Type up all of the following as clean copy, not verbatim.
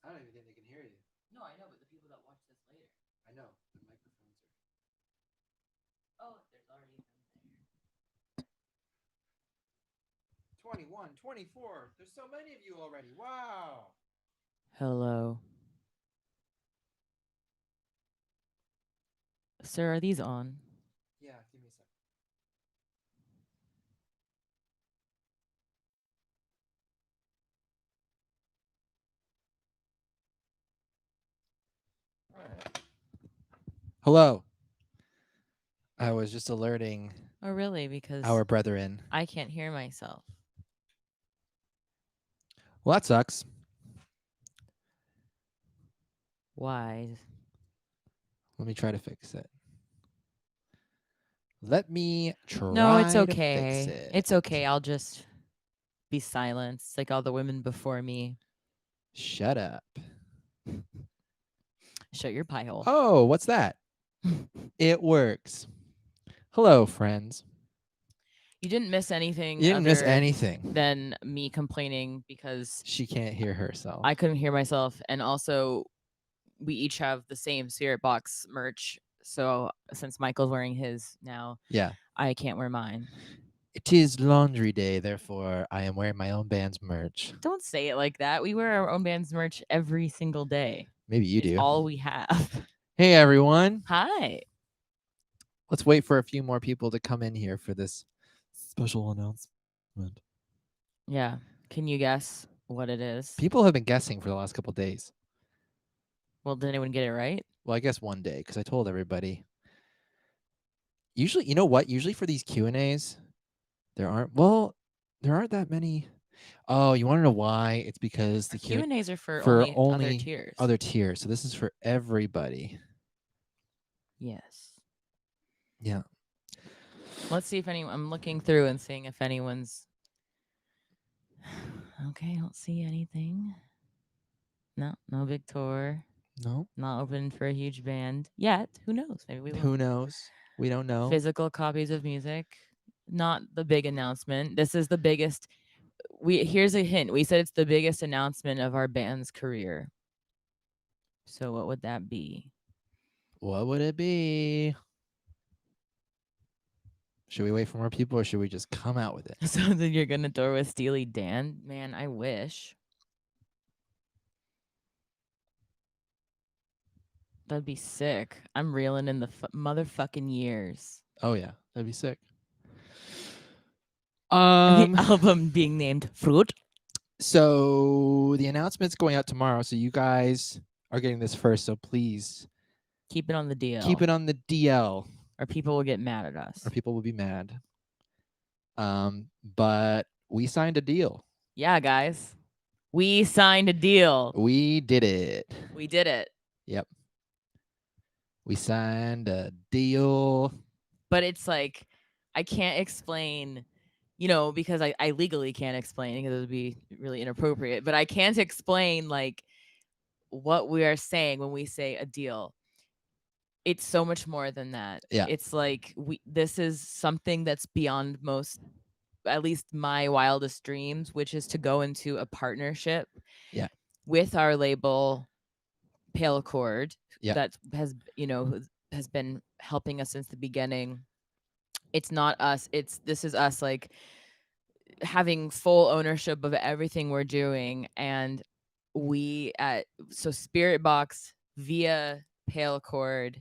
I don't even think they can hear you. No, I know, but the people that watch this later. I know. The microphones are. Oh, there's already them there. 21, 24. There's so many of you already. Wow. Hello. Sir, are these on? Yeah, give me a sec. All right. Hello. I was just alerting Oh, really? Because our brethren. I can't hear myself. Well, that sucks. Why? Let me try to fix it. Let me No, it's try to fix okay. it. It's okay. I'll just be silenced like all the women before me. Shut up. Shut your pie hole. Oh, what's that? It works. Hello, friends. You didn't miss anything You didn't miss other anything. than me complaining because She can't hear herself. I couldn't hear myself. And also, we each have the same Spirit Box merch. So since Michael's wearing his now, Yeah. I can't wear mine. It is laundry day, therefore I am wearing my own band's merch. Don't say it like that. We wear our own band's merch every single day. Maybe you It's do. all we have. Hey, everyone. Hi. Let's wait for a few more people to come in here for this special announcement. Yeah. Can you guess what it is? People have been guessing for the last couple days. Well, did anyone get it right? Well, I guess one day because I told everybody. Usually, you know what? Usually for these Q&As, there aren't that many. Oh, you want to know why? It's because Our the Q Q&As are for for other only tiers. other tiers. So this is for everybody. Yes. Yeah. Let's see if anyone. I'm looking through and seeing if anyone's. Okay, I don't see anything. No, no big tour. No. Not open for a huge band yet. Who knows? Maybe we will. Who knows? We don't know. Physical copies of music. Not the big announcement. This is the biggest. Here's a hint. We said it's the biggest announcement of our band's career. So what would that be? What would it be? Should we wait for more people or should we just come out with it? So then you're gonna tour with Steely Dan? Man, I wish. That'd be sick. I'm reeling in the motherfucking years. Oh yeah, that'd be sick. The album being named Fruit. So the announcement's going out tomorrow, so you guys are getting this first, so please Keep it on the DL. keep it on the DL or people will get mad at us. or people will be mad. But we signed a deal. Yeah, guys. We signed a deal. We did it. We did it. Yep. We signed a deal. But it's like I can't explain, because I legally can't explain because it would be really inappropriate. But I can't explain like what we are saying when we say a deal. It's so much more than that. Yeah. It's like this is something that's beyond most, at least my wildest dreams, which is to go into a partnership Yeah. with our label Pale Accord Yeah. that has been helping us since the beginning. It's not us, this is us like having full ownership of everything we're doing. And Spirit Box via Pale Accord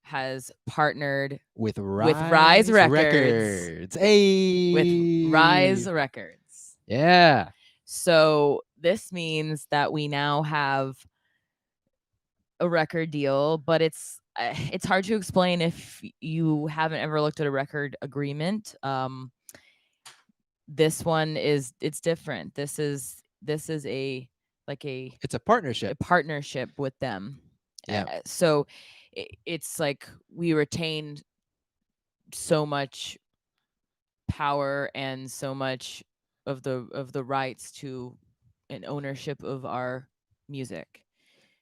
has partnered with Rise Records. Hey. With Rise Records. Yeah. So this means that we now have a record deal, but it's hard to explain if you haven't ever looked at a record agreement. This one it's different. This is it's a partnership with them. Yeah. So it's like we retained so much power and so much of the rights to an ownership of our music.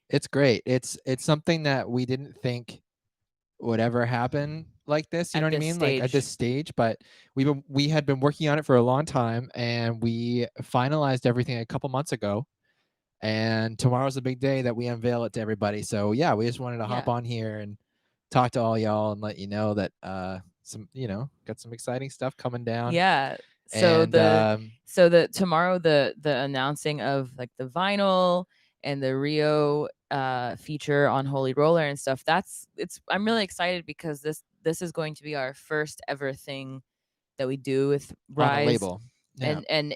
It's great. It's something that we didn't think would ever happen like this. You know what I mean? Like at this stage, but we had been working on it for a long time, and we finalized everything a couple months ago. And tomorrow's a big day that we unveil it to everybody. So yeah, we just wanted to hop Yeah. on here and talk to all y'all and let you know that some got some exciting stuff coming down. Yeah. So And the tomorrow the announcing of like the vinyl and the Rio feature on Holy Roller and stuff. I'm really excited because this is going to be our first ever thing that we do with on a Rise. label. Yeah. And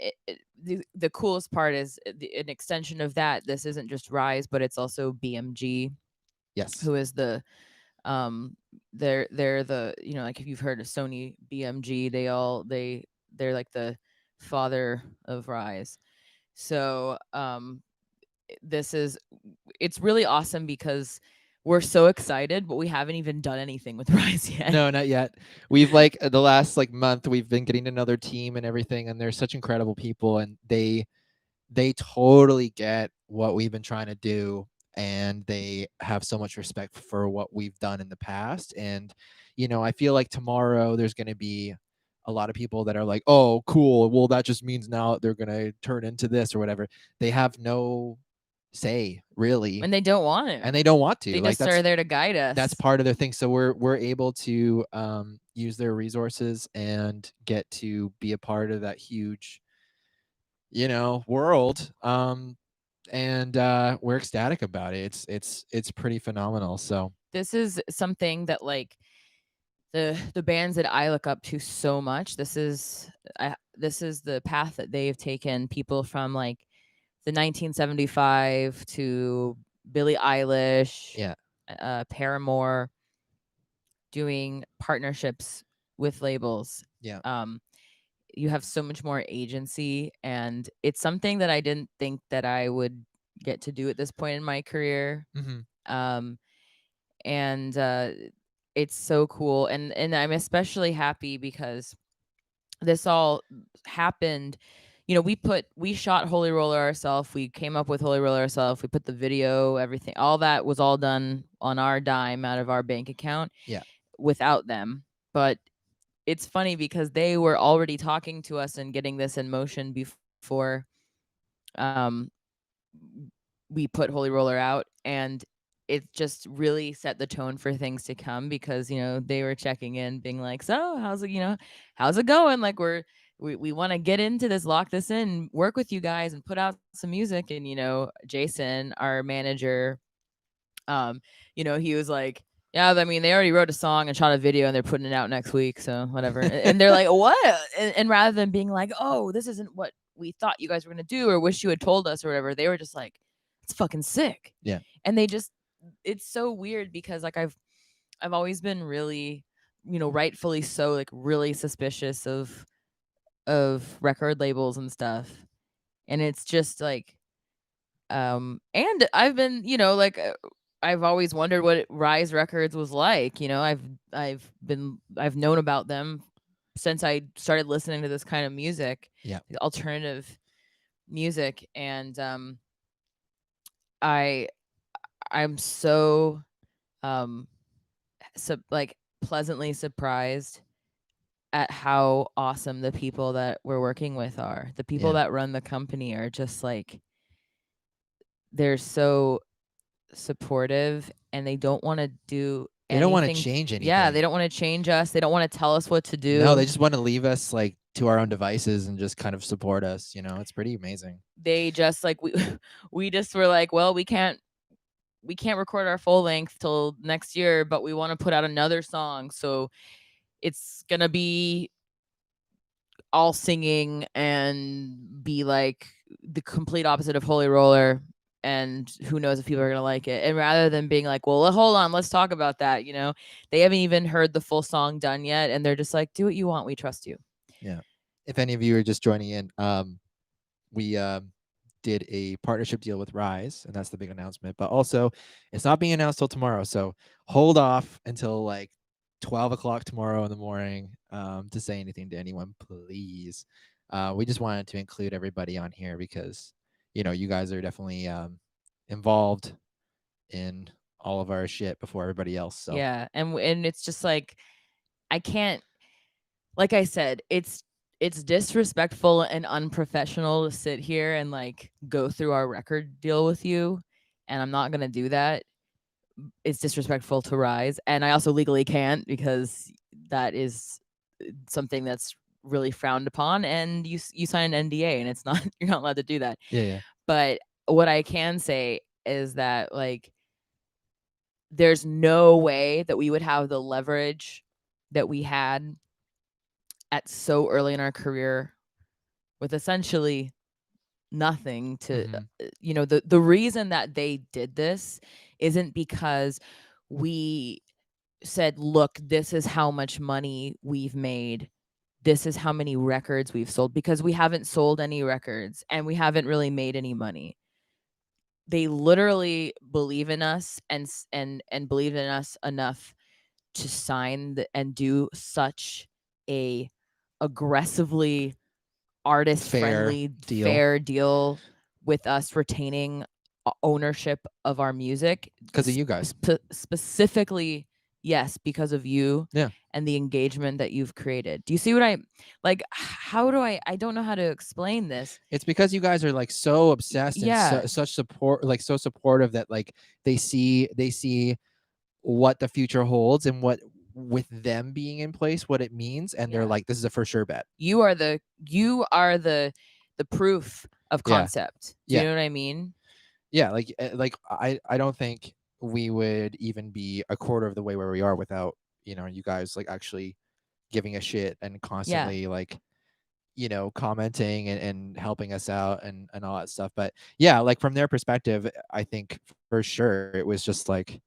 the coolest part is an extension of that. This isn't just Rise, but it's also BMG, Yes. who is the um they're the, like, if you've heard of Sony BMG, they're like the father of Rise. So this is it's really awesome because we're so excited, but we haven't even done anything with Rise yet. No, not yet. We've like the last like month we've been getting to know their team and everything, and they're such incredible people, and they totally get what we've been trying to do, and they have so much respect for what we've done in the past. And I feel like tomorrow there's going to be a lot of people that are like, oh cool, well that just means now they're going to turn into this or whatever. They have no say really, And they don't want to. and they don't want to. They Like just are there to guide us. that's part of their thing. So we're able to use their resources and get to be a part of that huge world. And we're ecstatic about it. It's pretty phenomenal. So this is something that, like, the bands that I look up to so much, this is the path that they've taken. People from like the 1975 to Billie Eilish, yeah, Paramore, doing partnerships with labels. yeah. You have so much more agency, and it's something that I didn't think that I would get to do at this point in my career. Um, and it's so cool, and I'm especially happy because this all happened. We shot Holy Roller ourselves. We came up with Holy Roller ourselves. We put the video, everything, all that was all done on our dime out of our bank account. Yeah. Without them. But it's funny because they were already talking to us and getting this in motion before um we put Holy Roller out, and it just really set the tone for things to come because they were checking in, being like, so how's it going, like we want to get into this, lock this in, work with you guys and put out some music. And Jason, our manager, he was like, yeah, I mean, they already wrote a song and shot a video and they're putting it out next week, so whatever. And they're like, what? And rather than being like, oh, this isn't what we thought you guys were going to do or wish you had told us or whatever, they were just like, it's fucking sick. Yeah. And it's so weird because like I've always been really, rightfully so, like really suspicious of record labels and stuff. And it's just like, and I've been, like, I've always wondered what Rise Records was like. I've known about them since I started listening to this kind of music, Yeah. alternative music, and I'm so like pleasantly surprised at how awesome the people that we're working with are. The people that run the company are just like, they're so supportive, and they don't want to do They don't want to anything. change anything. Yeah, they don't want to change us. They don't want to tell us what to do. No, they just want to leave us like to our own devices and just kind of support us. It's pretty amazing. They just like we just were like, well, we can't record our full length till next year, but we want to put out another song, so it's gonna be all singing and be like the complete opposite of Holy Roller. And who knows if people are going to like it. And rather than being like, well, hold on, let's talk about that. They haven't even heard the full song done yet. And they're just like, do what you want. We trust you. Yeah. If any of you are just joining in, we did a partnership deal with Rise, and that's the big announcement. But also, it's not being announced till tomorrow. So hold off until like 12 o'clock tomorrow in the morning to say anything to anyone, please. We just wanted to include everybody on here because you guys are definitely involved in all of our shit before everybody else. So yeah, and it's just like, I can't, like I said, it's it's disrespectful and unprofessional to sit here and like go through our record deal with you, and I'm not gonna do that. It's disrespectful to Rise, and I also legally can't because that is something that's really frowned upon, and you sign an NDA, and it's not you're not allowed to do that. Yeah, yeah. But what I can say is that like there's no way that we would have the leverage that we had at so early in our career with essentially nothing to Mhm. the reason that they did this isn't because we said, look, this is how much money we've made, this is how many records we've sold, because we haven't sold any records and we haven't really made any money. They literally believe in us and believe in us enough to sign and do such a aggressively artist Fair friendly deal. fair deal with us retaining ownership of our music, 'Cause of you guys. specifically, yes, because of you Yeah. and the engagement that you've created. Do you see what I like? How do I don't know how to explain this. It's because you guys are, like, so obsessed and Yeah, such support, like, so supportive that, like, they see what the future holds and what with them being in place, what it means, and they're yeah. like, "This is a for sure bet." You are the proof of Yeah. concept. Do you Yeah. know what I mean? Yeah, like, I don't think we would even be a quarter of the way where we are without, you guys, like, actually giving a shit and Yeah. constantly, like, commenting and helping us out and all that stuff. But yeah, like from their perspective, I think for sure it was just like,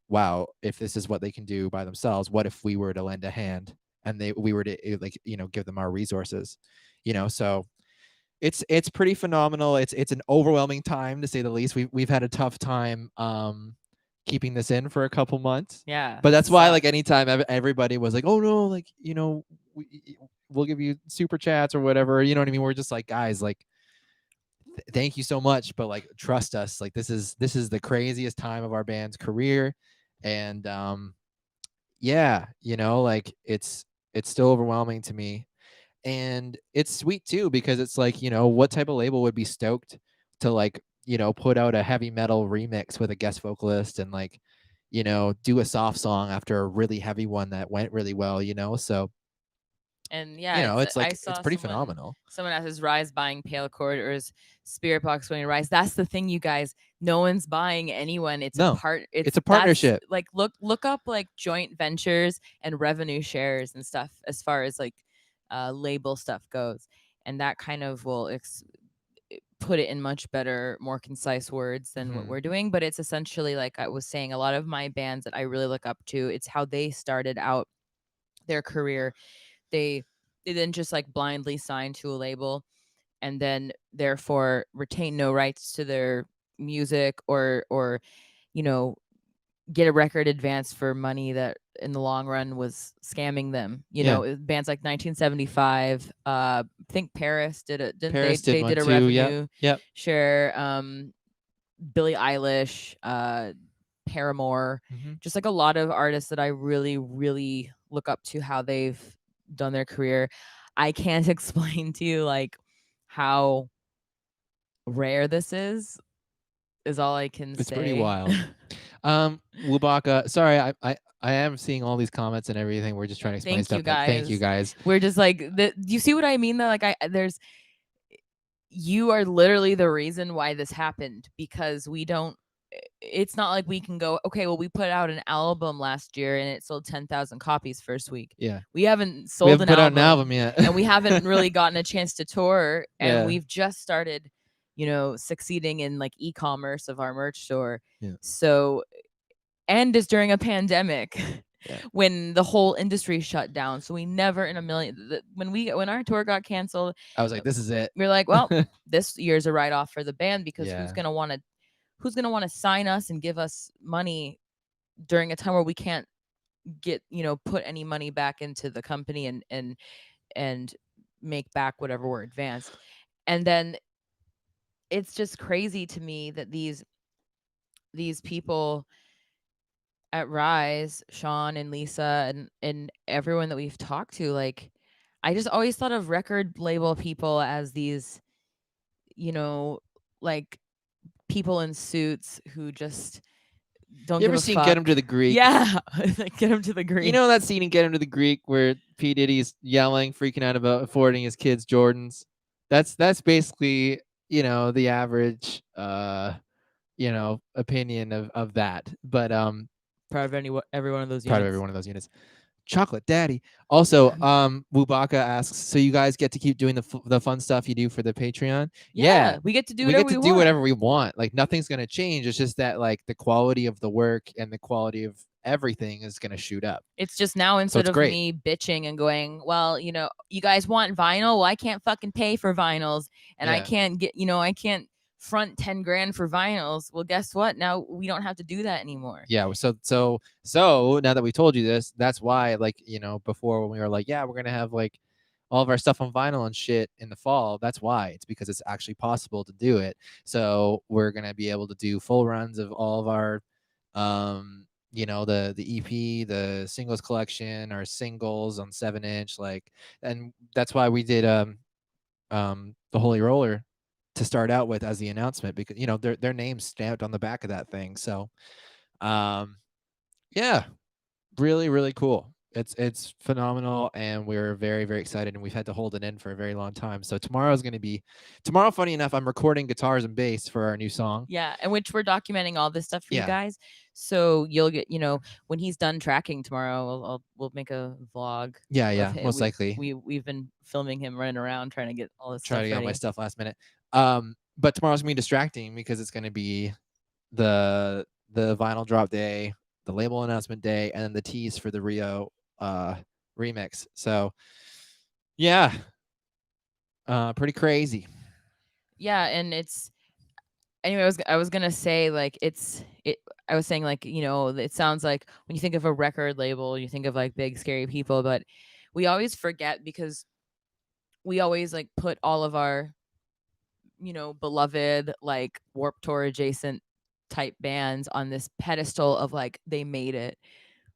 wow, if this is what they can do by themselves, what if we were to lend a hand and we were to like, give them our resources, so it's pretty phenomenal. It's an overwhelming time to say the least. We've had a tough time keeping this in for a couple months. Yeah. But It that's why, like, sucks. anytime everybody was like, "Oh no, like, we'll give you super chats or whatever," you know what I mean? We're just like, "Guys, like, thank you so much, but like, trust us. Like, this is the craziest time of our band's career." And yeah, like, it's still overwhelming to me. And it's sweet too because it's like, what type of label would be stoked to, like, put out a heavy metal remix with a guest vocalist and, like, do a soft song after a really heavy one that went really well, so And yeah, it's I like it's saw pretty someone phenomenal. someone asked, "Is Rise buying Pale Chord or is Spirit Box going to Rise?" That's the thing, you guys. No one's buying anyone. It's a No, part. it's It's a that's partnership. like look up like joint ventures and revenue shares and stuff as far as like label stuff goes, and that kind of will put it in much better, more concise words than what Mhm. we're doing. But it's essentially like I was saying, a lot of my bands that I really look up to, it's how they started out their career. They they didn't just like blindly sign to a label and then therefore retain no rights to their music or you know get a record advance for money that in the long run was scamming them. Yeah. Bands like 1975, I think Paris did it, didn't they? Paris did They one did a too. Yep. revenue Yep. share. Billie Eilish, Paramore, Mhm. just like a lot of artists that I really, really look up to how they've done their career. I can't explain to you like how rare this is all I can It's pretty say. wild. Wubaka, sorry, I am seeing all these comments and everything. We're just trying to explain Thank you stuff, but thank you guys. guys. We're just like you see what I mean though? Like there's you are literally the reason why this happened because we don't it's not like we can go, okay, well, we put out an album last year and it sold 10,000 copies first week. Yeah. We haven't We sold haven't an put out an album album yet. and we haven't really gotten a chance to tour. And Yeah. we've just started, succeeding in like e-commerce of our merch store. Yeah. So, and it's during a pandemic Yeah. when the whole industry shut down. So we never in a million, when our tour got canceled, I was like, this is it. we are like, well, this year's a write off for the band because Yeah. who's gonna want to sign us and give us money during a time where we can't get put any money back into the company and make back whatever we're advanced. And then it's just crazy to me that these people at Rise, Sean and Lisa and everyone that we've talked to, like I just always thought of record label people as these, you know, like people in suits who just don't You give ever a seen Get fuck. Him to the Greek? Yeah, like get him to the You Greek. know that scene in Get Him to the Greek where P Diddy's yelling, freaking out about affording his kids Jordans? That's basically, the average opinion of that. But Proud of every one of those proud of every units. one of those units. Chocolate Daddy. Also, Wubaka asks, so you guys get to keep doing the fun stuff you do for the Patreon? Yeah, Yeah, we get to do we whatever get we to do want. whatever we want. Like nothing's gonna change. It's just that like the quality of the work and the quality of everything is gonna shoot up. It's just now So instead it's of great. me bitching and going, well, you guys want vinyl? Well, I can't fucking pay for vinyls and I Yeah. can't I can't front 10 grand for vinyls. Well, guess what? Now we don't have to do that anymore. Yeah. So now that we told you this, that's why, like, before when we were like, yeah, we're gonna have like all of our stuff on vinyl and shit in the fall. That's why. It's because it's actually possible to do it. So we're gonna be able to do full runs of all of our the EP, the singles collection, our singles on 7-inch, like, and that's why we did the Holy Roller to start out with as the announcement, because their name's stamped on the back of that thing. So um yeah, really, really cool. It's phenomenal, and we're very, very excited, and we've had to hold it in for a very long time. So tomorrow. Funny enough, I'm recording guitars and bass for our new song. Yeah, and which we're documenting all this stuff for you Yeah, guys. So you'll get, when he's done tracking tomorrow, we'll make a vlog yeah, of yeah. him. Most likely, We've been filming him running around trying to get all this try stuff to get all my ready. stuff last minute. But tomorrow's gonna be distracting because it's gonna be the vinyl drop day, the label announcement day, and then the tease for the Rio remix. So yeah, pretty crazy. Yeah, and it's anyway. I was gonna say like I was saying like it sounds like when you think of a record label, you think of like big scary people, but we always forget because we always like put all of our beloved like Warp Tour adjacent type bands on this pedestal of like they made it.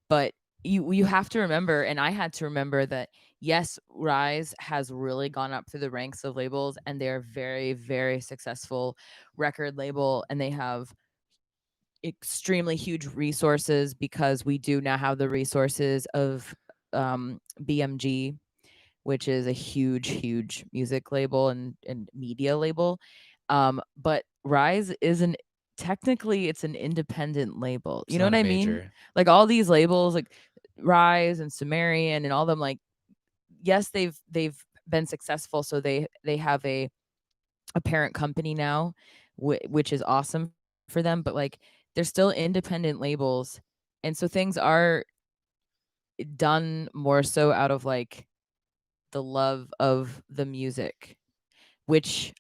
But you have to remember, and I had to remember that yes, Rise has really gone up through the ranks of labels and they're very, very successful record label and they have extremely huge resources because we do now have the resources of BMG, which is a huge, huge music label and media label. But Rise isn't technically it's an independent label. It's You know not what a I mean? major. Like all these labels, like Rise and Sumerian and all them, like yes, they've been successful, so they have a parent company now, which is awesome for them. But like they're still independent labels, and so things are done more so out of like the love of the music, which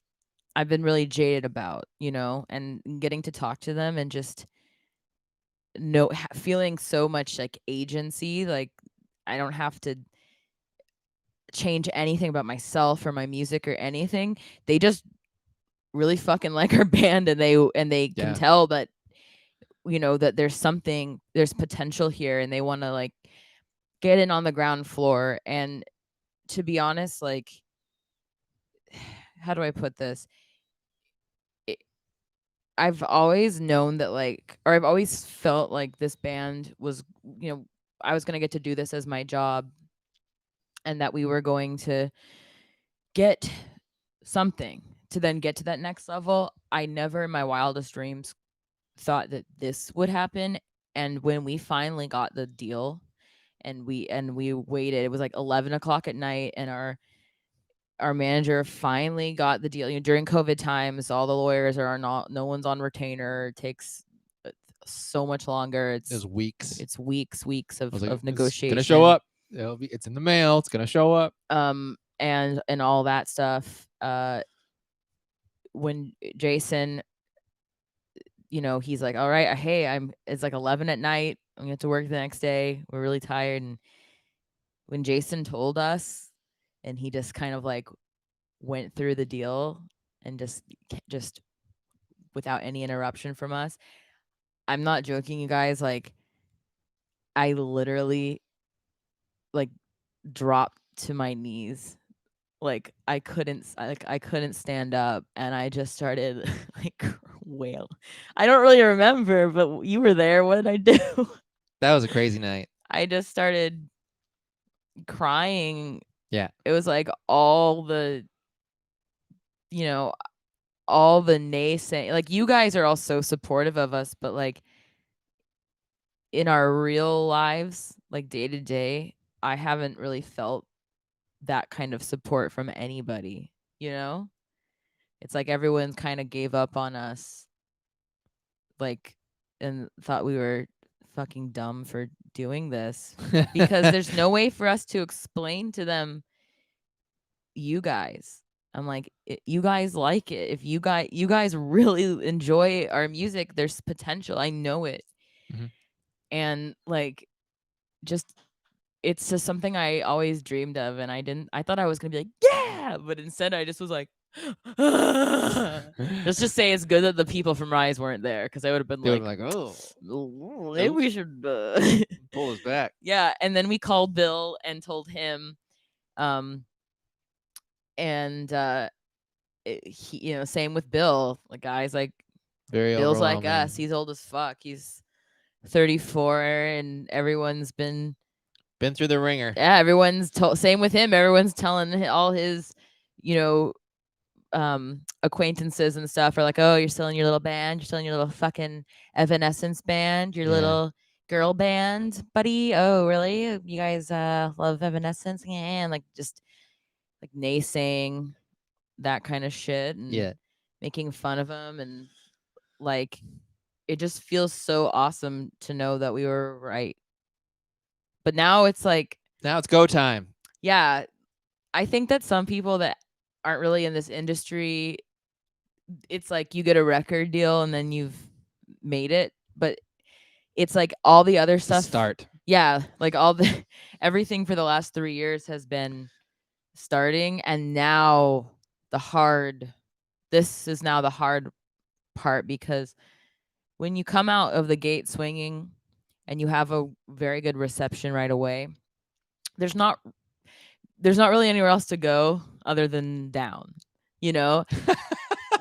I've been really jaded about, and getting to talk to them and just feeling so much like agency, like I don't have to change anything about myself or my music or anything. They just really fucking like our band and they can Yeah. tell that that there's potential here and they want to like get in on the ground floor. And to be honest, like how do I put this? I've always known that or I've always felt like this band was, I was going to get to do this as my job and that we were going to get something to then get to that next level. I never in my wildest dreams thought that this would happen. And when we finally got the deal and we waited, it was like 11 o'clock at night and our manager finally got the deal. During COVID times, all the lawyers are not, no one's on retainer. It takes so much longer. It was weeks. It's weeks I was of, like, of it's gonna show negotiation. up. It's in the mail. It's gonna show up. And all that stuff. When Jason, he's like, all right, hey, it's like 11 at night. I'm gonna have to work the next day. We're really tired. And when Jason told us and he just kind of like went through the deal and just without any interruption from us. I'm not joking, you guys. Like, I literally like dropped to my knees. Like I couldn't I couldn't stand up, and I just started like wail. I don't really remember, but you were there. What did I do? That was a crazy night. I just started crying. Yeah. It was like all the, you know, all the naysaying. Like you guys are all so supportive of us, but like in our real lives, like day to day, I haven't really felt that kind of support from anybody, you know? It's like everyone kind of gave up on us, like, and thought we were fucking dumb for doing this because there's no way for us to explain to them, you guys. I'm like, you guys like it. If you guys really enjoy our music, there's potential. I know it. Mhm. And like, just it's just something I always dreamed of, and I thought I was gonna be like, yeah, but instead I just was like, let's just say it's good that the people from Rise weren't there, because I would have been They were like, like, oh, maybe we should pull us back. yeah. And then we called Bill and told him, and he, same with Bill. Like guys, like Very Bill's like overwhelming. us. He's old as fuck. He's 34, and everyone's been through the ringer. Yeah, everyone's same with him. Everyone's telling all his, you know, acquaintances and stuff are like, oh, you're still in your little band, you're still in your little fucking Evanescence band, your little girl band, buddy. Oh, really? You guys love Evanescence? Yeah, and like just like naysaying that kind of shit and making fun of him, and like it just feels so awesome to know that we were right. But now it's like, now it's go time. Yeah, I think that some people that aren't really in this industry, it's like you get a record deal and then you've made it, but it's like all the other stuff. Start. Yeah, like all the everything for the last 3 years has been starting, and now this is now the hard part, because when you come out of the gate swinging and you have a very good reception right away, there's not really anywhere else to go other than down,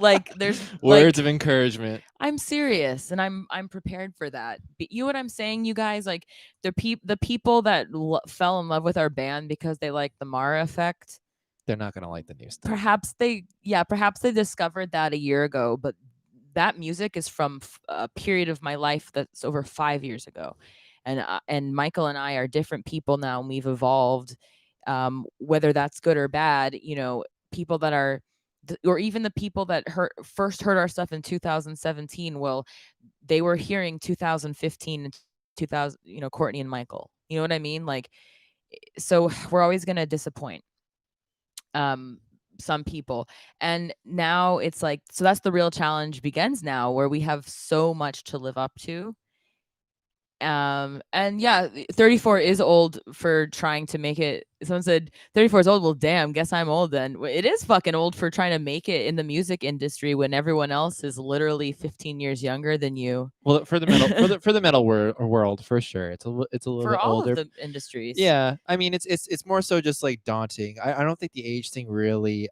like there's words of encouragement. I'm serious, and I'm prepared for that. But you know what I'm saying, you guys? Like the people that fell in love with our band because they like the Mara Effect, they're not gonna like the new stuff. Perhaps they discovered that a year ago, but that music is from a period of my life that's over 5 years ago, and Michael and I are different people now, and we've evolved. Whether that's good or bad, people that are, or even the people that first heard our stuff in 2017, well, they were hearing 2015 and 2000, Courtney and Michael. You know what I mean? Like, so we're always going to disappoint some people. And now it's like, so that's the real challenge begins now, where we have so much to live up to. And yeah, 34 is old for trying to make it. Someone said 34 is old. Well, damn, guess I'm old then. It is fucking old for trying to make it in the music industry when everyone else is literally 15 years younger than you. Well, for the metal for the metal world, for sure, it's a little for bit all older. Of the industries. Yeah, I mean, it's more so just like daunting. I don't think the age thing really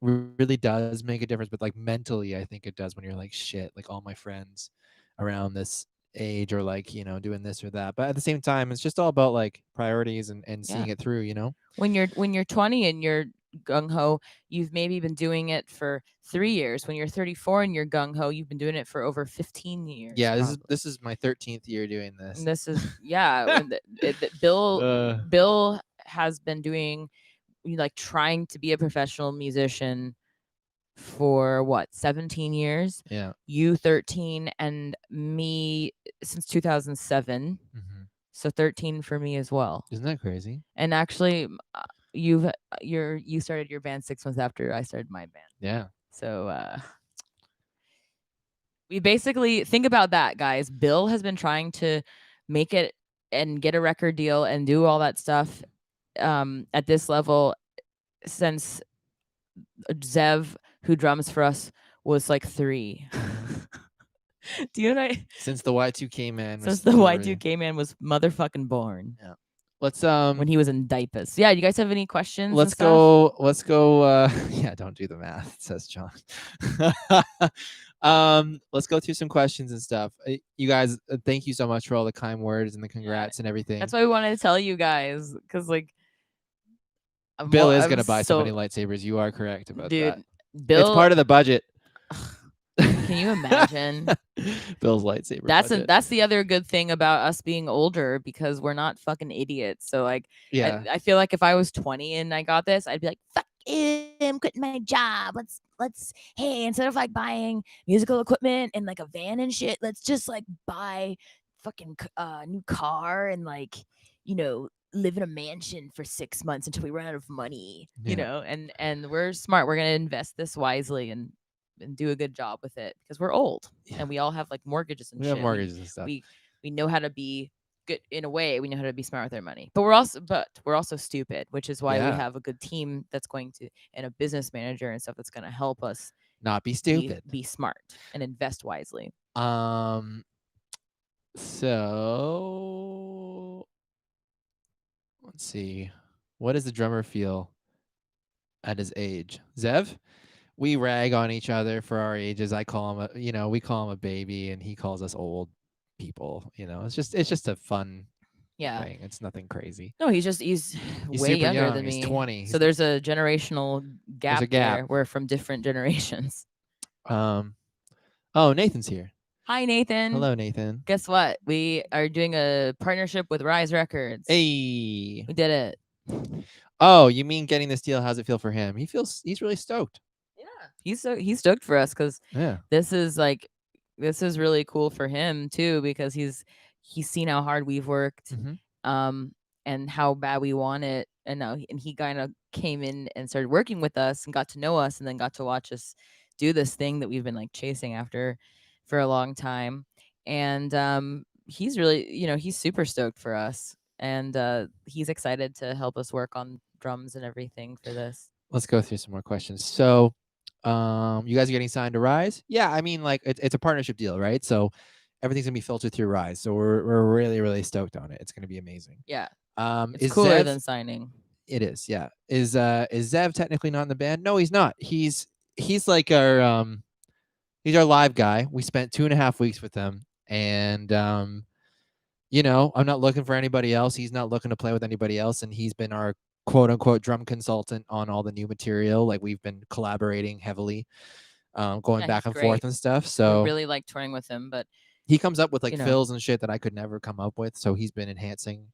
does make a difference, but like mentally, I think it does when you're like, shit, like all my friends around this age or like, doing this or that. But at the same time, it's just all about like priorities and seeing it through, when you're 20 and you're gung-ho, you've maybe been doing it for 3 years. When you're 34 and you're gung-ho, you've been doing it for over 15 years. Yeah, this is my 13th year doing this. And this is Bill has been doing, like, trying to be a professional musician for what, 17 years? Yeah. You 13, and me since 2007. So 13 for me as well. Isn't that crazy? And actually, you started your band 6 months after I started my band. Yeah. So we basically, think about that, guys. Bill has been trying to make it and get a record deal and do all that stuff at this level since Zev, who drums for us, was like 3. Do you know what Since the Y2K man. Since the Y2K man was motherfucking born. Yeah. let's when he was in diapers. Yeah, you guys have any questions and let's stuff? go yeah, don't do the math, says John. Let's go through some questions and stuff. You guys, thank you so much for all the kind words and the congrats and everything. That's why we wanted to tell you guys, because like Bill is I'm gonna buy so many so lightsabers. You are correct about that. dude. It's Bill, part of the budget. can you imagine? Bill's lightsaber budget. That's the other good thing about us being older, because we're not fucking idiots. So like, Yeah. I feel like if I was 20 and I got this, I'd be like, fuck it, I'm quitting my job. Let's hey, instead of like buying musical equipment and like a van and shit, let's just like buy fucking new car and like, live in a mansion for 6 months until we run out of money. Yeah. And we're smart. We're gonna invest this wisely and do a good job with it, because we're old Yeah. and we all have like mortgages and We shit. have mortgages and stuff. We know how to be good in a way. We know how to be smart with our money, but we're also stupid, which is why we Yeah. have a good team that's going to, and a business manager and stuff that's going to help us Not be stupid. be smart and invest wisely. So let's see. What does the drummer feel at his age? Zev? We rag on each other for our ages. I call him we call him a baby and he calls us old people. It's just a fun thing. It's nothing crazy. No, he's way super younger young. than He's me. 20. So there's a generational gap, a gap. there. We're from different generations. Oh, Nathan's here. Hi, Nathan. Hello, Nathan. Guess what? We are doing a partnership with Rise Records. Hey. We did it. Oh, you mean getting this deal? How's it feel for him? He's really stoked. Yeah. He's stoked for us, because Yeah. this is really cool for him too, because he's seen how hard we've worked, and how bad we want it, and he kind of came in and started working with us and got to know us, and then got to watch us do this thing that we've been like chasing after for a long time. And he's really, he's super stoked for us, and he's excited to help us work on drums and everything for this. Let's go through some more questions. So you guys are getting signed to Rise? Yeah, I mean, like it's a partnership deal, right? So everything's gonna be filtered through Rise. So we're really, really stoked on it. It's gonna be amazing. Yeah. It's It's cooler than signing. It is, yeah. Is Zev technically not in the band? No, he's not. He's like our he's our live guy. We spent 2.5 weeks with him, and I'm not looking for anybody else. He's not looking to play with anybody else, and he's been our quote unquote drum consultant on all the new material. Like, we've been collaborating heavily, going back and forth and stuff. So we really like touring with him, but he comes up with like fills and shit that I could never come up with. So he's been enhancing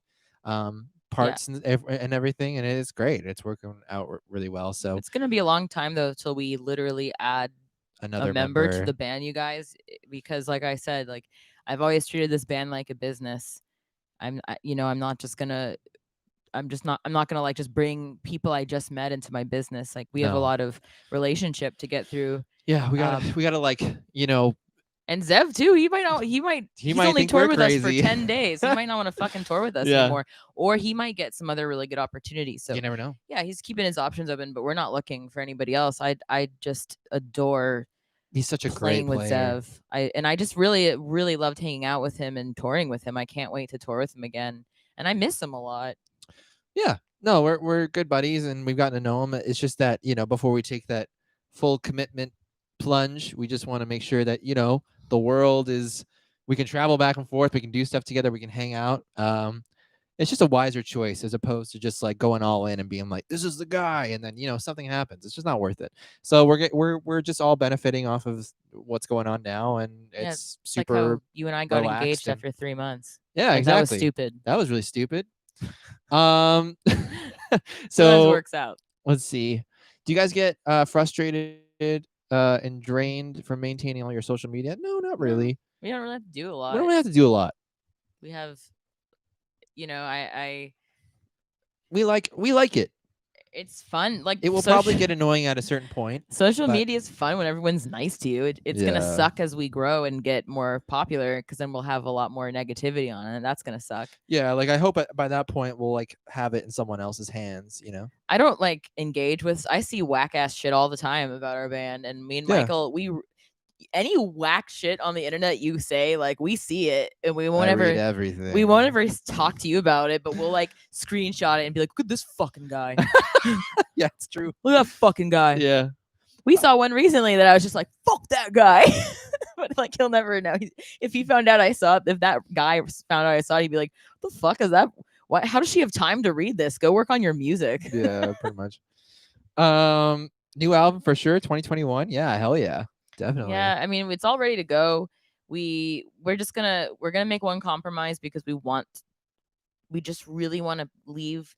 parts and everything, and it's great. It's working out really well. So it's gonna be a long time though till we literally add another a member to the band, you guys, because like I said, like I've always treated this band like a business. I'm not gonna like just bring people I just met into my business. Like, we have a lot of relationship to get through. Yeah, we gotta like, and Zev too. He's only toured with us for 10 days. He might not want to fucking tour with us anymore, or he might get some other really good opportunities. So you never know. Yeah, he's keeping his options open, but we're not looking for anybody else. I just adore. He's such a great player. With Zev. I just really, really loved hanging out with him and touring with him. I can't wait to tour with him again, and I miss him a lot. Yeah, no, we're good buddies, and we've gotten to know him. It's just that, before we take that full commitment plunge, we just want to make sure that the world is, we can travel back and forth, we can do stuff together, we can hang out. It's just a wiser choice, as opposed to just like going all in and being like, this is the guy, and then something happens. It's just not worth it. So we're just all benefiting off of what's going on now, and it's super. Like how you and I got engaged after 3 months. Yeah, exactly. That was stupid. That was really stupid. So works out. Let's see. Do you guys get frustrated and drained from maintaining all your social media? No, not really. We don't really have to do a lot. We don't have to do a lot. We have, we like it. It's fun. Like, it will probably get annoying at a certain point. Social media is fun when everyone's nice to you. It's gonna suck as we grow and get more popular, because then we'll have a lot more negativity on it, and that's gonna suck. Yeah, like I hope by that point we'll like have it in someone else's hands. I don't like engage with. I see whack ass shit all the time about our band, and me and Michael, any whack shit on the internet you say, like we see it and we won't I read ever everything. we won't ever talk to you about it, but we'll like screenshot it and be like, look at this fucking guy. Yeah, it's true. Look at that fucking guy. Yeah. We saw one recently that I was just like, fuck that guy. But like he'll never know. If he found out I saw it, if that guy found out I saw it, he'd be like, what the fuck is that? Why, how does she have time to read this? Go work on your music. Yeah, pretty much. New album for sure, 2021. Yeah, hell yeah. Definitely. Yeah, I mean, it's all ready to go. We're gonna make one compromise because we just really want to leave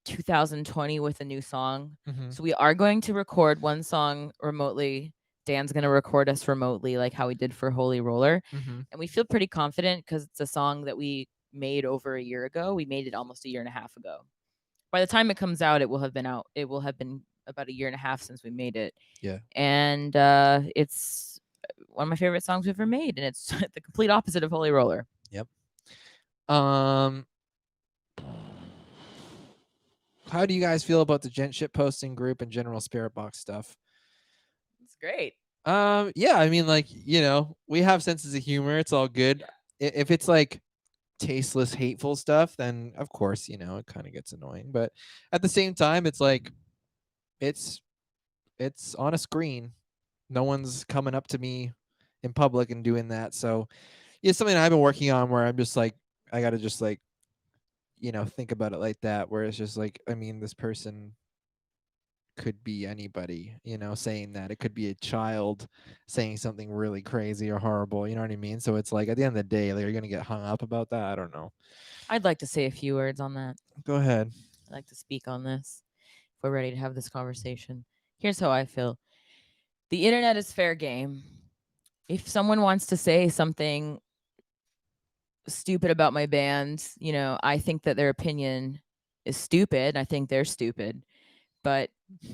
2020 with a new song. Mhm. So we are going to record one song remotely. Dan's going to record us remotely, like how we did for Holy Roller. Mhm. And we feel pretty confident because it's a song that we made over a year ago. We made it almost a year and a half ago. By the time it comes out, it will have been out. It will have been about a year and a half since we made it. Yeah. And it's one of my favorite songs we've ever made. And it's the complete opposite of Holy Roller. Yep. How do you guys feel about the gent shit posting group and general Spirit Box stuff? It's great. Yeah, I mean, like, you know, we have senses of humor. It's all good. If it's like tasteless, hateful stuff, then of course, you know, it kind of gets annoying. But at the same time, it's like it's on a screen. No one's coming up to me in public and doing that. So it's something I've been working on where I'm just like, I gotta just like, you know, think about it like that, where it's just like, I mean, this person could be anybody, you know, saying that. It could be a child saying something really crazy or horrible, you know what I mean? So it's like at the end of the day, like, are you gonna get hung up about that? I don't know. I'd like to say a few words on that. Go ahead. I'd like to speak on this if we're ready to have this conversation. Here's how I feel. The internet is fair game. If someone wants to say something stupid about my band, you know, I think that their opinion is stupid. I think they're stupid, but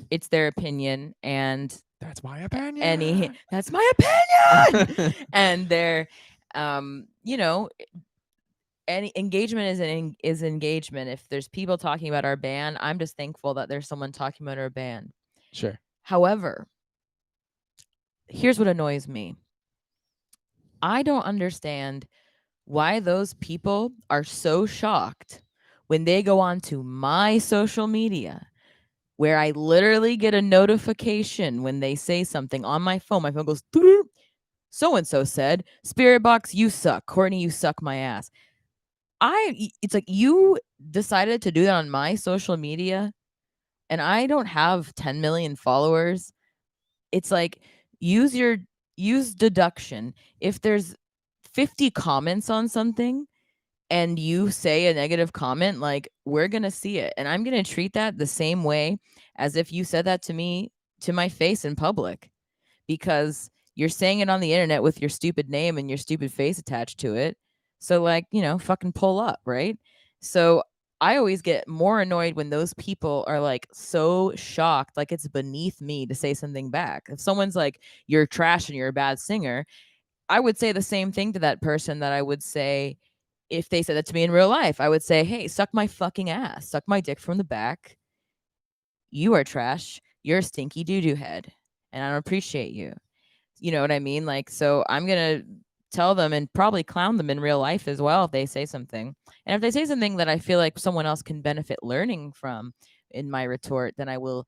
it's their opinion and That's my opinion. that's my opinion. And they're you know, any engagement is engagement. If there's people talking about our band, I'm just thankful that there's someone talking about our band. Sure. However, here's what annoys me. I don't understand why those people are so shocked when they go onto my social media where I literally get a notification when they say something on my phone. My phone goes, so and so said, Spirit Box, you suck. Courtney, you suck my ass. It's like you decided to do that on my social media and I don't have 10 million followers. It's like use deduction. If there's 50 comments on something and you say a negative comment, like we're going to see it. And I'm going to treat that the same way as if you said that to me to my face in public because you're saying it on the internet with your stupid name and your stupid face attached to it. So like, you know, fucking pull up, right? So I always get more annoyed when those people are like so shocked, like it's beneath me to say something back. If someone's like, you're trash and you're a bad singer, I would say the same thing to that person that I would say if they said that to me in real life. I would say, hey, suck my fucking ass, suck my dick from the back. You are trash. You're a stinky doo-doo head. And I don't appreciate you. You know what I mean? Like, so I'm going to tell them and probably clown them in real life as well if they say something. And if they say something that I feel like someone else can benefit learning from in my retort, then I will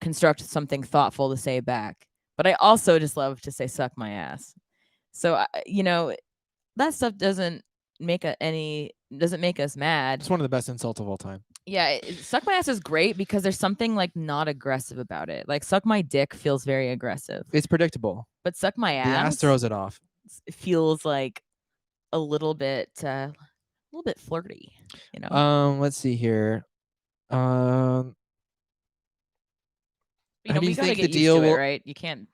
construct something thoughtful to say back. But I also just love to say suck my ass. So, you know, that stuff doesn't make us mad. It's one of the best insults of all time. Yeah, suck my ass is great because there's something like not aggressive about it. Like suck my dick feels very aggressive. It's predictable. But suck my The ass throws it off. It feels like a little bit flirty, you know. Let's see here. You How know, do we you gotta think get the used deal to it, will- right? You can't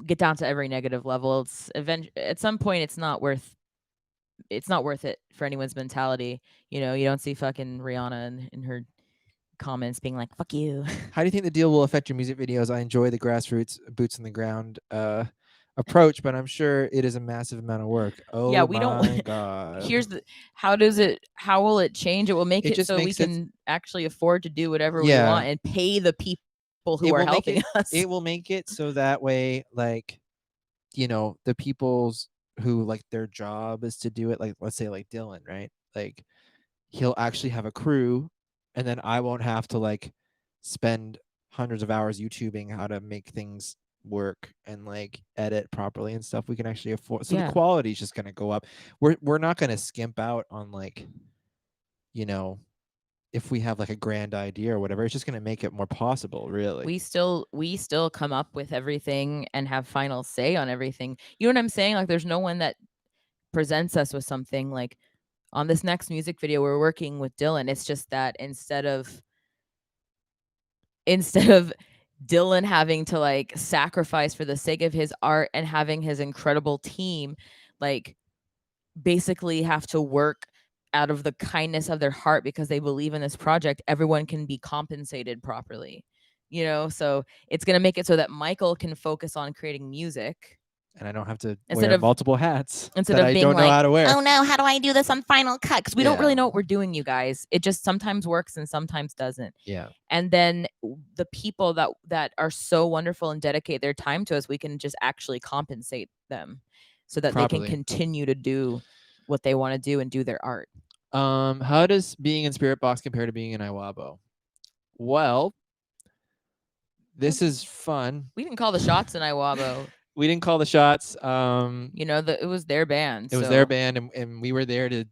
get down to every negative level. It's at some point it's not worth it for anyone's mentality. You know, you don't see fucking Rihanna in her comments being like, fuck you. How do you think the deal will affect your music videos? I enjoy the grassroots, boots on the ground approach, but I'm sure it is a massive amount of work. Oh Yeah, we don't- my god. How will it change? It will make It it just so we makes it- can actually afford to do whatever we Yeah. want and pay the people people who it are will make helping it us. it will make it so that way, like, the people's who, like, their job is to do it, like, let's say, like, Dylan, right? Like, he'll actually have a crew, and then I won't have to, like, spend hundreds of hours YouTubing how to make things work and, like, edit properly and stuff. We can actually afford, so the Yeah. quality is just gonna go up. We're not gonna skimp out on, like, you know, if we have, like, a grand idea or whatever. It's just gonna make it more possible, really. We still come up with everything and have final say on everything. You know what I'm saying? Like, there's no one that presents us with something. Like, on this next music video, we're working with Dylan. It's just that instead of Dylan having to, like, sacrifice for the sake of his art and having his incredible team, like, basically have to work out of the kindness of their heart because they believe in this project, everyone can be compensated properly, you know? So, it's gonna make it so that Michael can focus on creating music And I don't have to instead wear of multiple hats instead that of I being don't know like, how to wear. "Oh, no, how do I do this on Final Cut?" 'Cause we don't really Yeah. know what we're doing, you guys. It just sometimes works and sometimes doesn't. Yeah. And then the people that are so wonderful and dedicate their time to us, we can just actually compensate them so that they can Properly. continue to do what they wanna do and do their art. How does being in Spirit Box compare to being in Iwabo? Well, this is fun. We didn't call the shots in Iwabo. We didn't call the shots. You know, it was their band, It was their so band, and we were there to,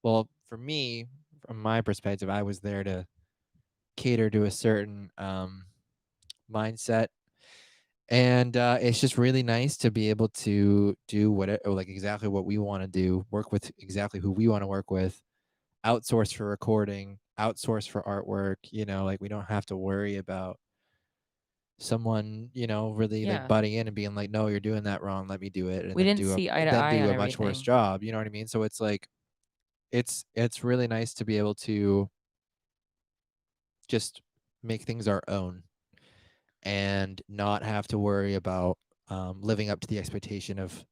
well, for me, from my perspective, I was there to cater to a certain mindset. And it's just really nice to be able to do like exactly what we want to do, work with exactly who we want to work with, outsource for recording, outsource for artwork. Like, we don't have to worry about someone, really like yeah. butting in and being like, no, you're doing that wrong, let me do it, and We then didn't do see eye to then eye do on a much worse everything. job. You know what I mean? So it's like, it's really nice to be able to just make things our own and not have to worry about living up to the expectation of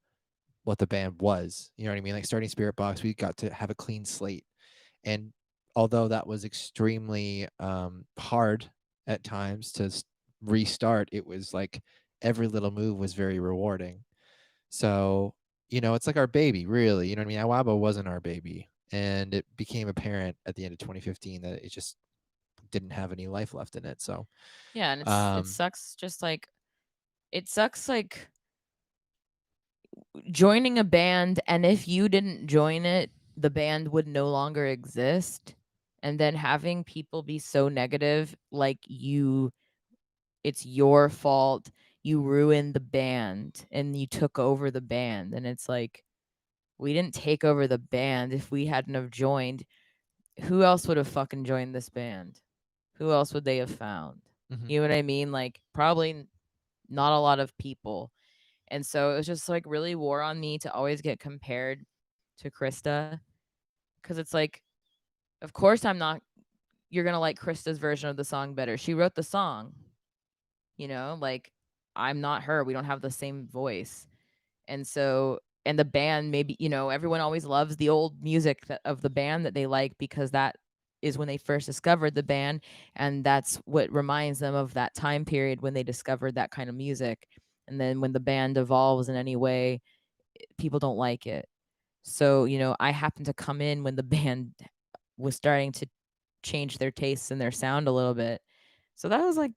what the band was. You know what I mean? Like, starting Spirit Box, we got to have a clean slate. And although that was extremely hard at times to restart, it was like every little move was very rewarding. So, it's like our baby, really. You know what I mean? Awabo wasn't our baby. And it became apparent at the end of 2015 that it just didn't have any life left in it. So, Yeah, and it um, sucks like joining a band, and if you didn't join it, the band would no longer exist. And then having people be so negative, like it's your fault, you ruined the band and you took over the band. And it's like, we didn't take over the band. If we hadn't have joined, who else would have fucking joined this band? Who else would they have found? mhm. You know what I mean? Like, probably not a lot of people. And so it was just like really wore on me to always get compared to Krista. Cause it's like, of course you're gonna like Krista's version of the song better. She wrote the song, like, I'm not her. We don't have the same voice. And so, and the band, maybe, everyone always loves the old music of the band that they like because that is when they first discovered the band. And that's what reminds them of that time period when they discovered that kind of music. And then when the band evolves in any way, people don't like it. So, I happened to come in when the band was starting to change their tastes and their sound a little bit. So that was like,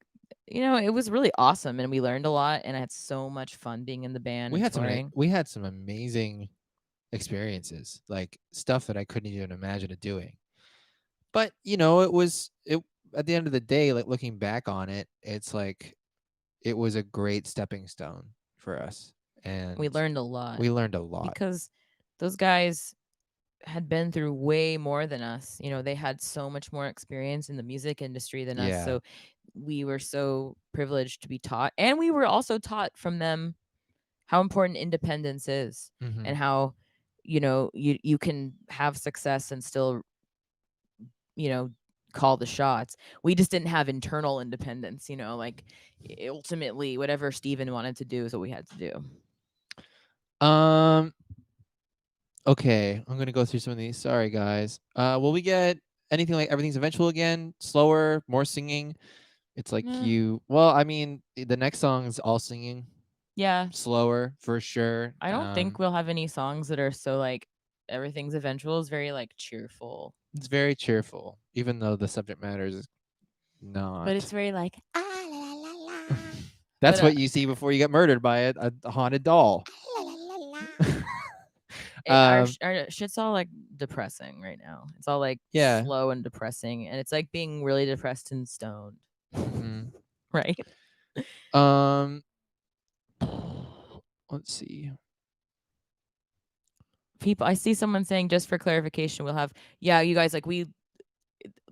it was really awesome and we learned a lot and I had so much fun being in the band we and had some touring. we had some amazing experiences, like stuff that I couldn't even imagine it doing. But it at the end of the day, like, looking back on it, it's like it was a great stepping stone for us, We and learned a lot we learned a lot. because those guys had been through way more than us. They had so much more experience in the music industry than us. Yeah. So we were so privileged to be taught. And we were also taught from them how important independence is Hmm. and how, you can have success and still, you know, call the shots. We just didn't have internal independence, like ultimately whatever Steven wanted to do is what we had to do. Um. Okay, I'm gonna go through some of these. Sorry, guys. Will we get anything like Everything's Eventual again? Slower, more singing? It's like Eh, well, I mean, the next song's all singing, yeah. slower for sure. I don't think we'll have any songs that are so like everything's eventual is very like cheerful. It's very cheerful, even though the subject matter is But it's not. very like ah la la la la. That's But what you see before you get murdered by a haunted doll. la la la la. um, Our shit's all like depressing right now. It's all like yeah. slow and depressing, and it's like being really depressed and stoned, hmm right? Um, let's see. People, I see someone saying, just for clarification, we'll have, yeah, you guys, like we,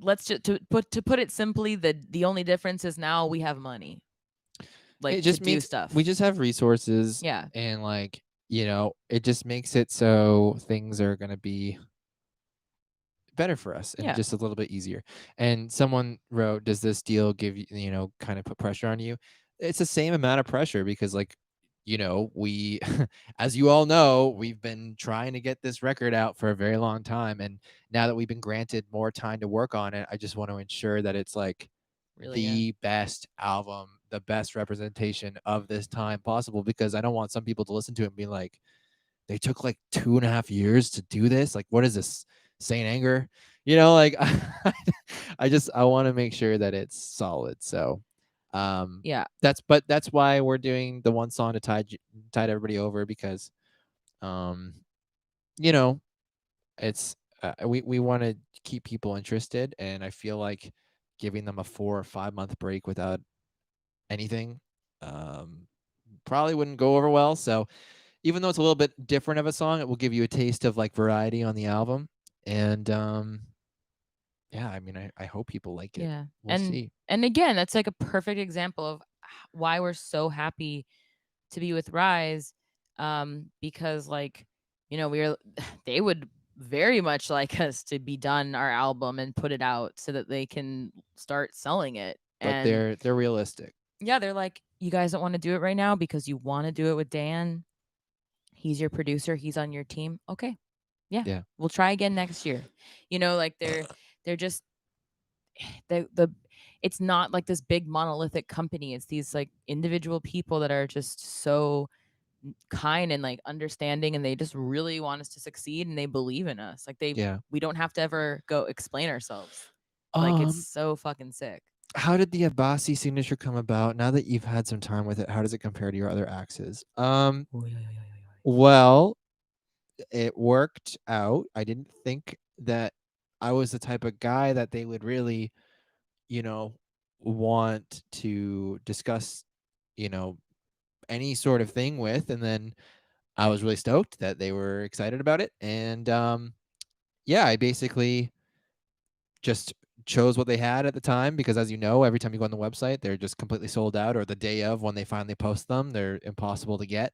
let's just to put it simply, the only difference is now we have money, like It to just do means stuff. we just have resources, Yeah, and it just makes it so things are gonna be better for us and yeah, just a little bit easier. And someone wrote, "Does this deal give you, kind of put pressure on you?" It's the same amount of pressure because, like, we, as you all know, we've been trying to get this record out for a very long time, and now that we've been granted more time to work on it, I just want to ensure that it's like really, yeah, the best album, the best representation of this time possible. Because I don't want some people to listen to it and be like, they took like 2.5 years to do this. Like, what is this? Saint Anger? Like I want to make sure that it's solid. So yeah, that's why we're doing the one song to tide everybody over, because um you know it's we want to keep people interested, and I feel like giving them a 4 or 5 month break without anything um probably wouldn't go over well. So even though it's a little bit different of a song, it will give you a taste of like variety on the album. And yeah, I mean, I hope people like it. yeah, We'll see. and again, that's like a perfect example of why we're so happy to be with Rise, because like, we're they would very much like us to be done our album and put it out so that they can start selling it. But And they're realistic. yeah, they're like, you guys don't want to do it right now because you want to do it with Dan. He's your producer, he's on your team. Okay. Yeah. Yeah. We'll try again next year. Like they're just the it's not like this big monolithic company. It's these like individual people that are just so kind and like understanding, and they just really want us to succeed, and they believe in us. Like Yeah. we don't have to ever go explain ourselves. Like it's Um, so fucking sick. how did the Abbasi signature come about? Now that you've had some time with it, how does it compare to your other axes? Well, it worked out. I didn't think that I was the type of guy that they would really, you know, want to discuss, you know, any sort of thing with. And then I was really stoked that they were excited about it. And yeah, I basically just chose what they had at the time, because as you know, every time you go on the website, they're just completely sold out, or the day of when they finally post them, they're impossible to get.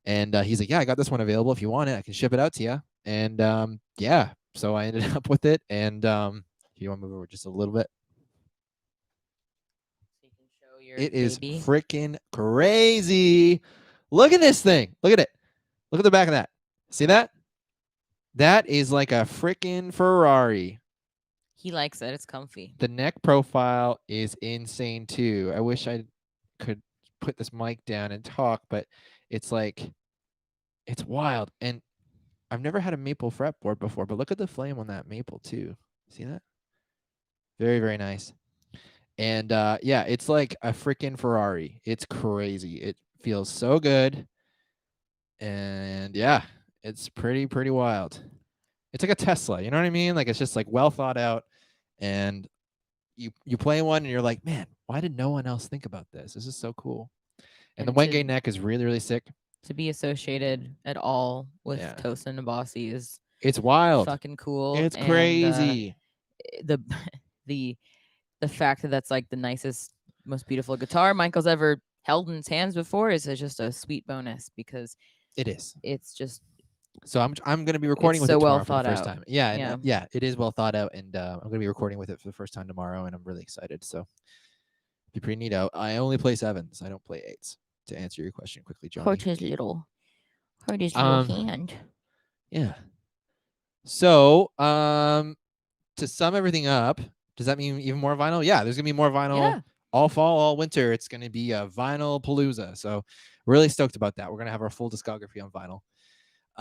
And he's like, "Yeah, I got this one available. If you want it, I can ship it out to you." And yeah, so I ended up with it. And if you want to move over just a little bit, So you can show your it is baby. freaking crazy. Look at this thing. Look at it. Look at the back of that. See that? That is like a freaking Ferrari. He likes it. It's comfy. The neck profile is insane too. I wish I could put this mic down and talk, but it's like, it's wild. And I've never had a maple fretboard before, but look at the flame on that maple too. See that? Very, very nice. And yeah, it's like a freaking Ferrari. It's crazy. It feels so good. And yeah, it's pretty wild. It's like a Tesla, you know what I mean? Like, it's just like well thought out, and you play one and you're like, man, why did no one else think about this? This is so cool. And the And Wenge neck is really, really sick. to be associated at all with Yeah. Tosin Abasi is It's wild. fucking cool. It's And crazy. the the the fact that that's like the nicest, most beautiful guitar Michael's ever held in his hands before is just a sweet bonus, because It is. it's just So I'm going to be recording it's with so it well tomorrow for the thought first out. time. Yeah, and Yeah. yeah, it is well thought out, and I'm going to be recording with it for the first time tomorrow, and I'm really excited. So be pretty neat out. I only play sevens. I don't play eights. To answer your question quickly, Johnny. Hurt his little hand. Yeah. So to sum everything up, does that mean even more vinyl? Yeah, there's gonna be more vinyl. Yeah. all fall, all winter. It's going to be a vinyl palooza. So really stoked about that. We're going to have our full discography on vinyl.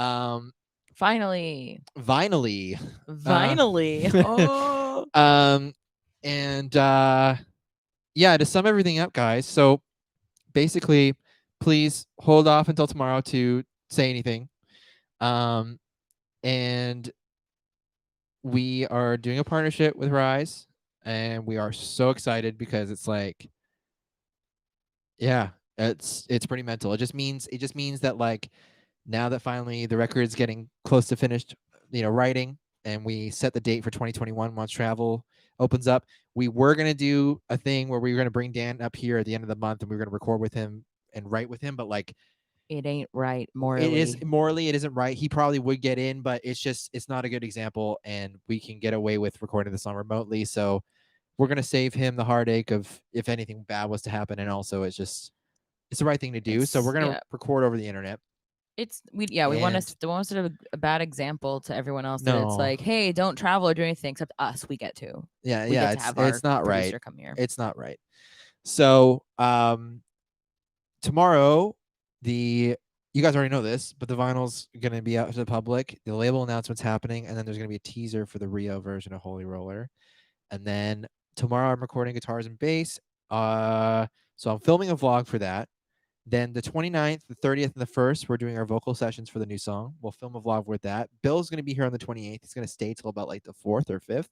Um, Finally. Vinily. Finally. Oh. Um, and yeah, to sum everything up, guys. So basically, please hold off until tomorrow to say anything. And we are doing a partnership with Rise, and we are so excited because it's like, yeah, it's pretty mental. It just means that like now that finally the record's getting close to finished, writing, and we set the date for 2021 once travel opens up. We were gonna do a thing where we were gonna bring Dan up here at the end of the month, and we were gonna record with him and write with him, but like It ain't right it is morally. morally, it isn't right. He probably would get in, but it's not a good example, and we can get away with recording the song remotely. So we're gonna save him the heartache of if anything bad was to happen, and also it's the right thing to do. So we're gonna Yeah. record over the internet. We want And us don't want us to have a bad example to everyone else that it's no, like, hey, don't travel or do anything except us. We get to. yeah, We yeah, get to it's have our it's not right. producer come here. It's not right. So tomorrow, you guys already know this, but the vinyl's gonna be out to the public. The label announcement's happening, and then there's gonna be a teaser for the Rio version of Holy Roller. And then tomorrow I'm recording guitars and bass. So I'm filming a vlog for that. Then the 29th, the 30th, and the 1st, we're doing our vocal sessions for the new song. We'll film a vlog with that. Bill's going to be here on the 28th. He's going to stay till about like the 4th or 5th.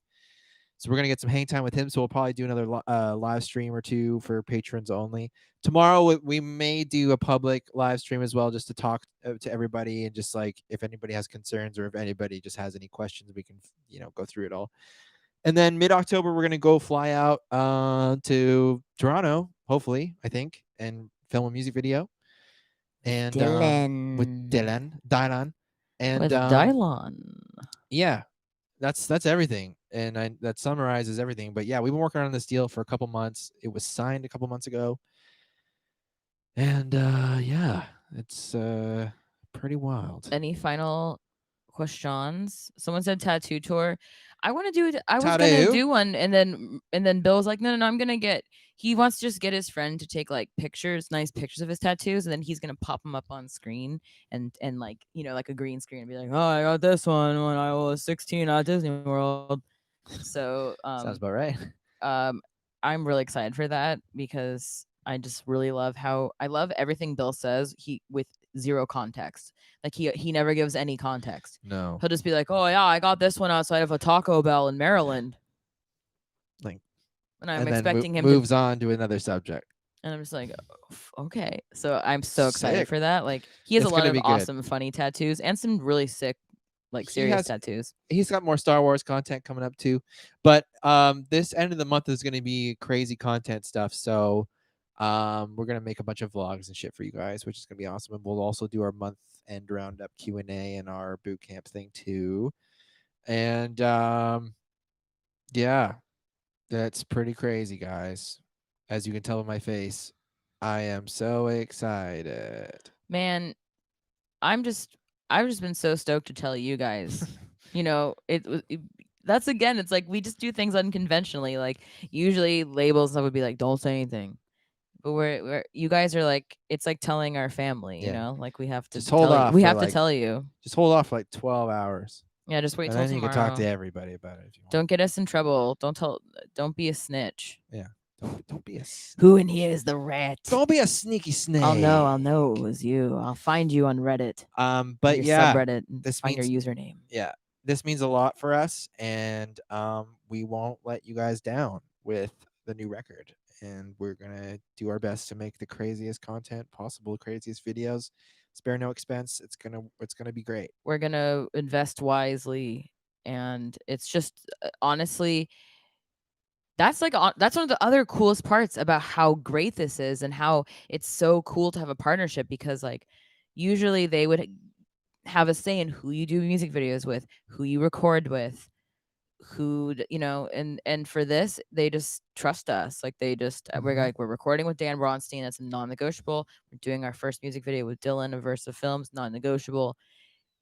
So we're going to get some hang time with him. So we'll probably do another live stream or two for patrons only. Tomorrow, we may do a public live stream as well, just to talk to everybody, and just like if anybody has concerns or if anybody just has any questions, we can, go through it all. And then mid-October, we're going to go fly out to Toronto, hopefully, I think, and film a music video. And with Dylan. And With Dylon. yeah, that's everything. And that summarizes everything. But yeah, we've been working on this deal for a couple months. It was signed a couple months ago. And yeah, it's pretty wild. Any final questions? Someone said tattoo tour. I want to do it. I was gonna Tattoo? do one, and then Bill was like, no, I'm gonna get. He wants to just get his friend to take like nice pictures of his tattoos, and then he's gonna pop them up on screen and like like a green screen and be like, oh, I got this one when I was 16 at Disney World. So Sounds about right. I'm really excited for that because I just really love how I love everything Bill says. He with zero context. Like he never gives any context. No. He'll just be like, "Oh yeah, I got this one outside of a Taco Bell in Maryland." Like, And I'm and expecting then him moves on to another subject. and I'm just like, okay. So I'm so excited Sick. for that. Like he has It's a lot gonna of be good. awesome, funny tattoos and some really sick, like serious tattoos. He's got more Star Wars content coming up too. But this end of the month is gonna be crazy content stuff. So we're gonna make a bunch of vlogs and shit for you guys, which is gonna be awesome. And we'll also do our month end roundup Q&A and our boot camp thing too. And yeah, that's pretty crazy, guys. As you can tell by my face, I am so excited. Man, I've just been so stoked to tell you guys. That's again, it's like we just do things unconventionally. Like usually labels that would be like, don't say anything. But we're you guys are like, it's like telling our family, Yeah. like we have to Just hold tell off you. We for, have to like- tell you. Just hold off for like 12 hours. Yeah, just wait And till then you can talk to tomorrow. everybody about it if you want. Don't get us in trouble. Don't be a snitch. Yeah. Don't be a Who in here is the rat? don't be a sneaky snake. I'll know it was you. I'll find you on Reddit. But your yeah, subreddit and this find means your username. yeah, this means a lot for us, and we won't let you guys down with the new record, and we're gonna do our best to make the craziest content possible, craziest videos, spare no expense. It's gonna be great. We're gonna invest wisely, and it's just honestly, that's one of the other coolest parts about how great this is and how it's so cool to have a partnership, because like usually they would have a say in who you do music videos with, who you record with, and for this they just trust us. Like they just we're recording with Dan Bronstein, that's non-negotiable. We're doing our first music video with Dylan of Versa Films, non-negotiable.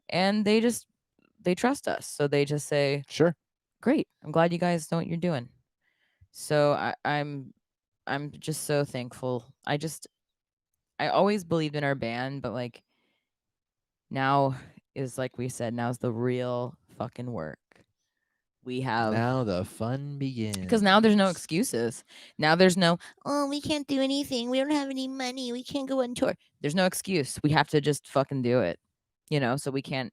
And they trust us, so they just say, Sure. great, I'm glad you guys know what you're doing. So I'm I'm just so thankful. I always believed in our band, but like now is like we said, now's the real fucking work. We have Now the fun begins. because now there's no excuses. Now there's no, oh, we can't do anything. We don't have any money. We can't go on tour. There's no excuse. We have to just fucking do it. So we can't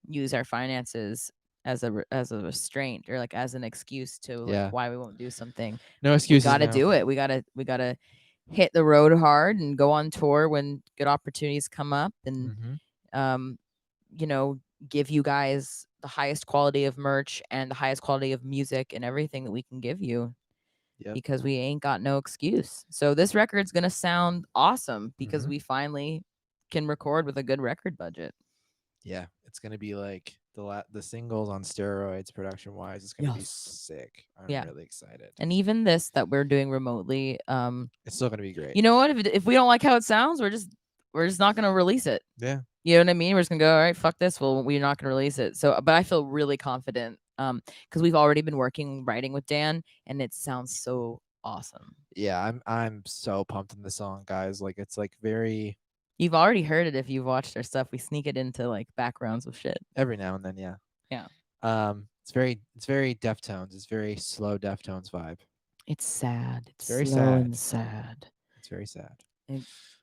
use our finances as a restraint or like as an excuse to like Yeah. why we won't do something. No We excuses got to now. do it. We got to hit the road hard and go on tour when good opportunities come up and Mhm. um give you guys the highest quality of merch and the highest quality of music and everything that we can give you Yep. because we ain't got no excuse. So this record's going to sound awesome because Mhm. we finally can record with a good record budget. Yeah, it's gonna be like the singles on steroids production wise. It's gonna be Yes. sick. I'm Yeah. really excited. And even this that we're doing remotely, It's still gonna be great. you know what? If we don't like how it sounds, we're just not gonna release it. Yeah. You know what I mean? We're just gonna go, all right, fuck this. Well, we're not gonna release it. So, but I feel really confident, because we've already been writing with Dan, and it sounds so awesome. Yeah, I'm so pumped in the song, guys. Like it's like very You've already heard it if you've watched our stuff. We sneak it into like backgrounds of shit. every now and then, yeah. Yeah. It's very Deftones. It's very slow Deftones vibe. It's sad. It's very slow sad. and sad. It's very sad.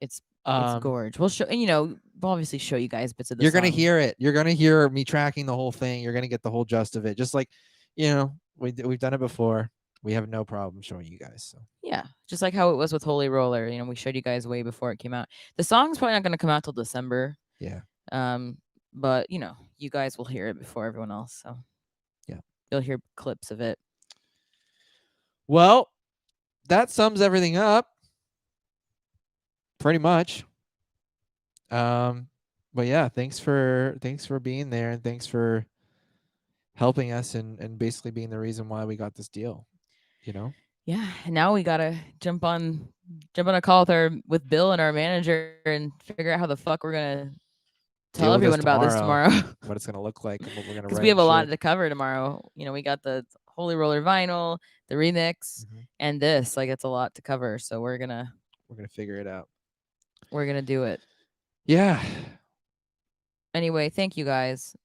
It's Um, gorge. We'll show, and we'll obviously show you guys bits of the you're gonna song. hear it. You're gonna hear me tracking the whole thing. You're gonna get the whole gist of it. Just like, we've done it before. We have no problem showing you guys. So Yeah, just like how it was with Holy Roller. We showed you guys way before it came out. The song's probably not going to come out till December. yeah, But you guys will hear it before everyone else. So yeah, you'll hear clips of it. Well, that sums everything up. Pretty much. But yeah, thanks for being there and thanks for helping us and basically being the reason why we got this deal. Yeah, and now we gotta jump on a call with Bill and our manager and figure out how the fuck we're gonna tell everyone about this tomorrow. What it's gonna look like and what we're gonna write. Because we have a lot to cover tomorrow. We got the Holy Roller vinyl, the remix, and this. Like it's a lot to cover. So we're gonna figure it out. We're gonna do it. Yeah. Anyway, thank you guys.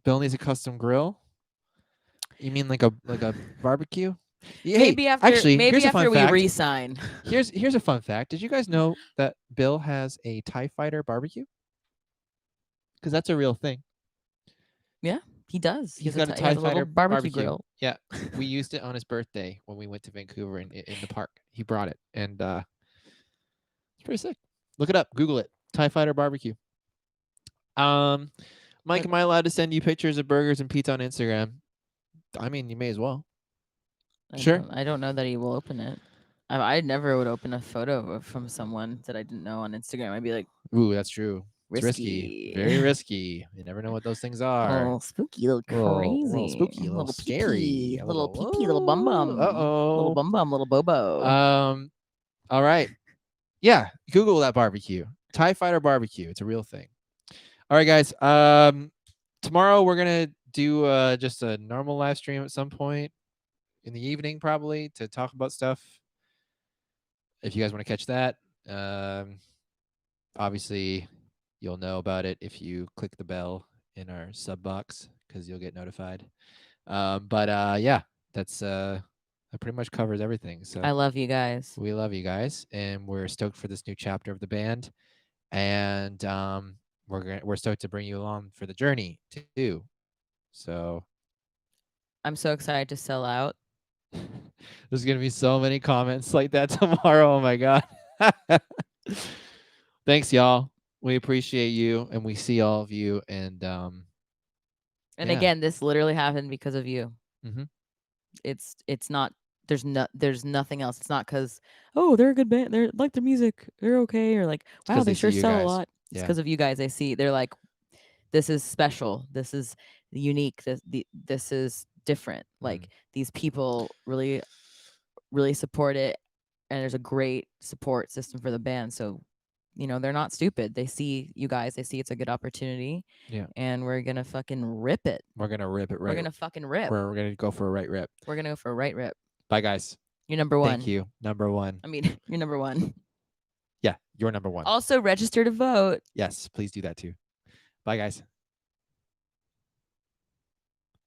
Bill needs a custom grill. You mean like a barbecue? Yeah, maybe after we re-sign. Here's a fun fact. Did you guys know that Bill has a TIE Fighter barbecue? Because that's a real thing. Yeah, he does. He's got a TIE Fighter barbecue grill. Yeah, we used it on his birthday when we went to Vancouver in the park. He brought it, and it's pretty sick. Look it up. Google it. TIE Fighter barbecue. Mike, am I allowed to send you pictures of burgers and pizza on Instagram? I mean, you may as well. Sure. I don't know that he will open it. I never would open a photo from someone that I didn't know on Instagram. I'd be like, ooh, that's true. It's risky. Very risky. You never know what those things are. Oh, spooky, little crazy. Little spooky, little scary. A little pee-pee, little bum bum. Uh-oh. Little bum bum, little bobo. All right. Yeah, Google that barbecue. TIE Fighter barbecue. It's a real thing. All right, guys. Tomorrow we're going to do just a normal live stream at some point in the evening, probably, to talk about stuff. If you guys want to catch that, obviously you'll know about it if you click the bell in our sub box because you'll get notified. But yeah, that pretty much covers everything. So I love you guys. We love you guys, and we're stoked for this new chapter of the band, and we're stoked to bring you along for the journey too. So I'm so excited to sell out. There's gonna be so many comments like that tomorrow. Oh my god. Thanks, y'all. We appreciate you, and we see all of you. And again, this literally happened because of you. Mm-hmm. It's not. There's nothing else. It's not because they're a good band. They're like their music. They're okay. Or like wow, they sure sell a lot. It's because of you guys. They see. They're like, this is special. This is unique. This is different. Like these people really support it, and there's a great support system for the band. So they're not stupid. They see you guys. They see it's a good opportunity. Yeah. And we're gonna fucking rip it. We're gonna rip it right. We're gonna fucking rip. We're gonna go for a right rip. We're gonna go for a right rip. Bye, guys. You're number one. Thank you. Number one. I mean, you're number one. Yeah, you're number one. Also, register to vote. Yes, please do that too. Bye, guys.